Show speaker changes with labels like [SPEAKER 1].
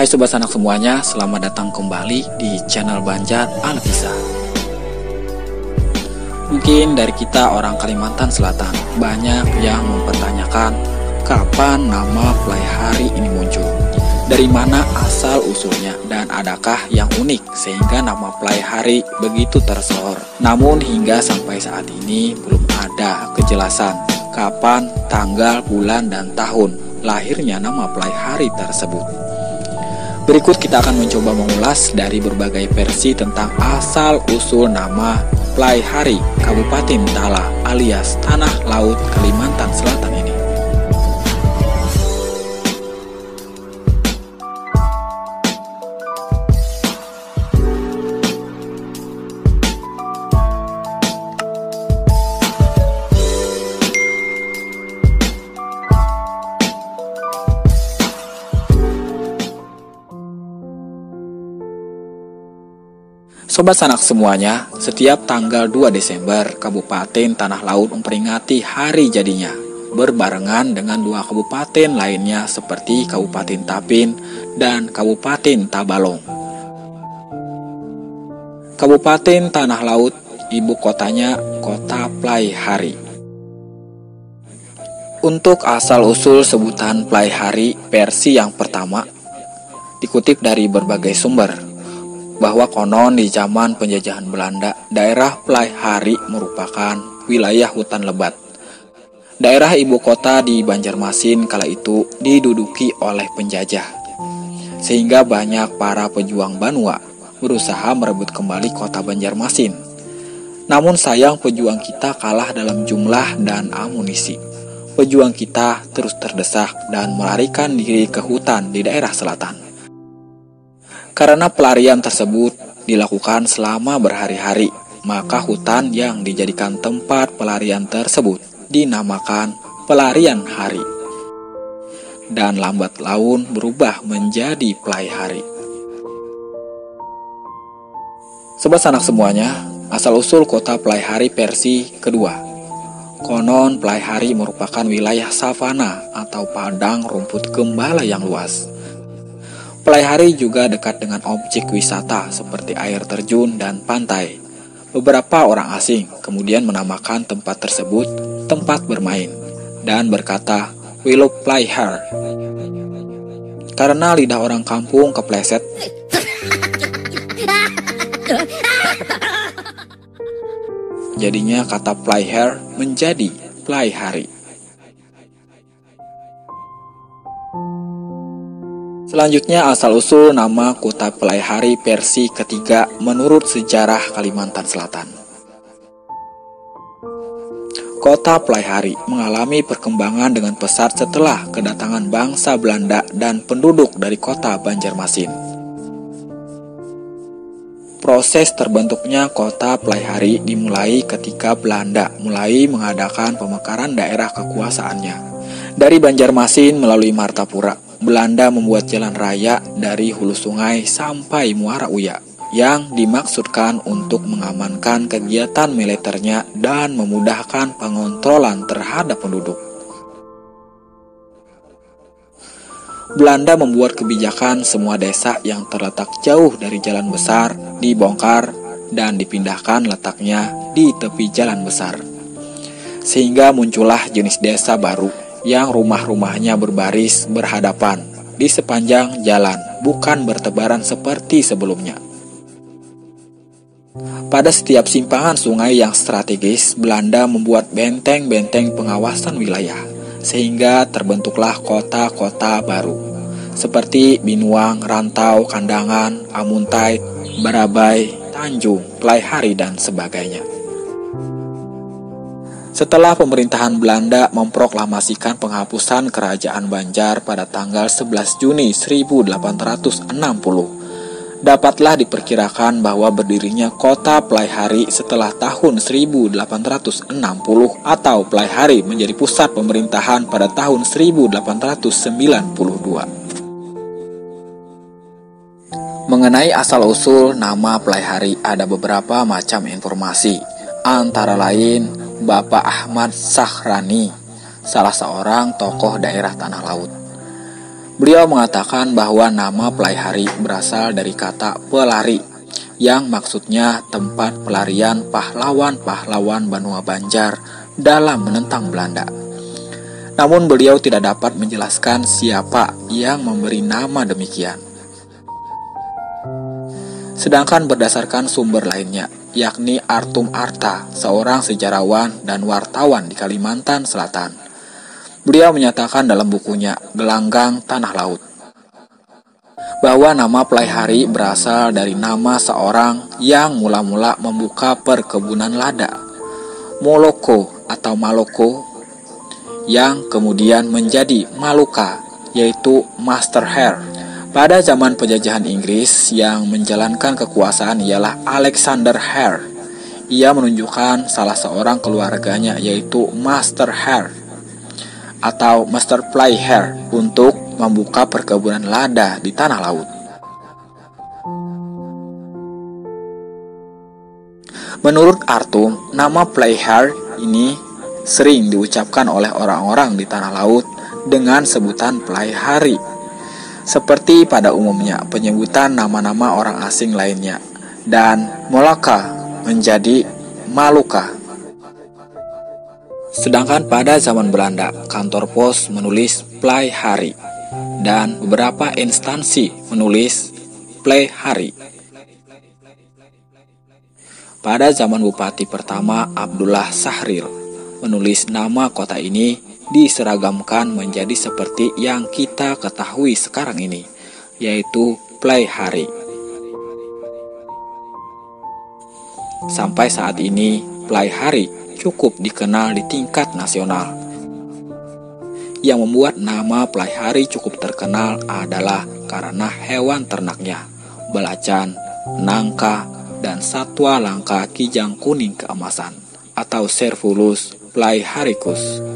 [SPEAKER 1] Hai Sobat Sanak semuanya, selamat datang kembali di channel Banjar Alkisah. Mungkin dari kita orang Kalimantan Selatan banyak yang mempertanyakan kapan nama Plai Hari ini muncul, dari mana asal usulnya, dan adakah yang unik sehingga nama Plai Hari begitu tersohor. Namun hingga sampai saat ini belum ada kejelasan kapan, tanggal, bulan, dan tahun lahirnya nama Plai Hari tersebut. Berikut kita akan mencoba mengulas dari berbagai versi tentang asal-usul nama Plai Hari Kabupaten Tala alias Tanah Laut Kalimantan Selatan ini. Sobat Sanak semuanya, setiap tanggal 2 Desember, Kabupaten Tanah Laut memperingati hari jadinya, berbarengan dengan dua kabupaten lainnya seperti Kabupaten Tapin dan Kabupaten Tabalong. Kabupaten Tanah Laut, ibu kotanya Kota Plai Hari. Untuk asal-usul sebutan Plai Hari, versi yang pertama dikutip dari berbagai sumber, bahwa konon di zaman penjajahan Belanda, daerah Plai Hari merupakan wilayah hutan lebat. Daerah ibu kota di Banjarmasin kala itu diduduki oleh penjajah, sehingga banyak para pejuang Banua berusaha merebut kembali kota Banjarmasin. Namun sayang pejuang kita kalah dalam jumlah dan amunisi. Pejuang kita terus terdesak dan melarikan diri ke hutan di daerah selatan. Karena pelarian tersebut dilakukan selama berhari-hari, maka hutan yang dijadikan tempat pelarian tersebut dinamakan Pelarian Hari. Dan lambat laun berubah menjadi Plai Hari. Sobat Sanak semuanya, asal-usul kota Plai Hari versi kedua. Konon Plai Hari merupakan wilayah savana atau padang rumput gembala yang luas. Plai Hari juga dekat dengan objek wisata seperti air terjun dan pantai. Beberapa orang asing kemudian menamakan tempat tersebut tempat bermain dan berkata, "We love Plai Hari." Karena lidah orang kampung kepleset, jadinya kata Plai Hari menjadi Plai Hari. Selanjutnya asal-usul nama kota Plai Hari versi ketiga menurut sejarah Kalimantan Selatan. Kota Plai Hari mengalami perkembangan dengan pesat setelah kedatangan bangsa Belanda dan penduduk dari kota Banjarmasin. Proses terbentuknya kota Plai Hari dimulai ketika Belanda mulai mengadakan pemekaran daerah kekuasaannya. Dari Banjarmasin melalui Martapura, Belanda membuat jalan raya dari hulu sungai sampai Muara Uya yang dimaksudkan untuk mengamankan kegiatan militernya dan memudahkan pengontrolan terhadap penduduk. Belanda membuat kebijakan semua desa yang terletak jauh dari jalan besar dibongkar dan dipindahkan letaknya di tepi jalan besar. Sehingga muncullah jenis desa baru yang rumah-rumahnya berbaris berhadapan di sepanjang jalan, bukan bertebaran seperti sebelumnya. Pada setiap simpangan sungai yang strategis, Belanda membuat benteng-benteng pengawasan wilayah, sehingga terbentuklah kota-kota baru, seperti Binuang, Rantau, Kandangan, Amuntai, Barabai, Tanjung, Plai Hari, dan sebagainya. Setelah pemerintahan Belanda memproklamasikan penghapusan Kerajaan Banjar pada tanggal 11 Juni 1860, dapatlah diperkirakan bahwa berdirinya kota Plai Hari setelah tahun 1860 atau Plai Hari menjadi pusat pemerintahan pada tahun 1892. Mengenai asal-usul nama Plai Hari ada beberapa macam informasi, antara lain Bapak Ahmad Sahrani, salah seorang tokoh daerah Tanah Laut, Beliau mengatakan bahwa nama Pelaihari berasal dari kata pelari, yang maksudnya tempat pelarian pahlawan-pahlawan Banua Banjar dalam menentang Belanda. Namun beliau tidak dapat menjelaskan siapa yang memberi nama demikian. Sedangkan berdasarkan sumber lainnya, yakni Artum Arta, seorang sejarawan dan wartawan di Kalimantan Selatan, beliau menyatakan dalam bukunya Gelanggang Tanah Laut bahwa nama Pelaihari berasal dari nama seorang yang mula-mula membuka perkebunan lada, Moloko atau Maloko, yang kemudian menjadi Maluka, yaitu Master Hare. Pada zaman penjajahan Inggris, yang menjalankan kekuasaan ialah Alexander Hare. Ia menunjukkan salah seorang keluarganya, yaitu Master Hare atau Master Pelaihari, untuk membuka perkebunan lada di tanah laut. Menurut Artum, nama Pelaihari ini sering diucapkan oleh orang-orang di tanah laut dengan sebutan Pelaihari, seperti pada umumnya penyebutan nama-nama orang asing lainnya, dan Molaka menjadi Maluka. Sedangkan pada zaman Belanda, kantor pos menulis Pelaihari dan beberapa instansi menulis Pelaihari. Pada zaman Bupati pertama Abdullah Sahrir menulis nama kota ini diseragamkan menjadi seperti yang kita ketahui sekarang ini, yaitu Pelaihari. Sampai saat ini, Pelaihari cukup dikenal di tingkat nasional. Yang membuat nama Pelaihari cukup terkenal adalah karena hewan ternaknya, belacan, nangka, dan satwa langka kijang kuning keemasan atau Cervulus Pelaiharius.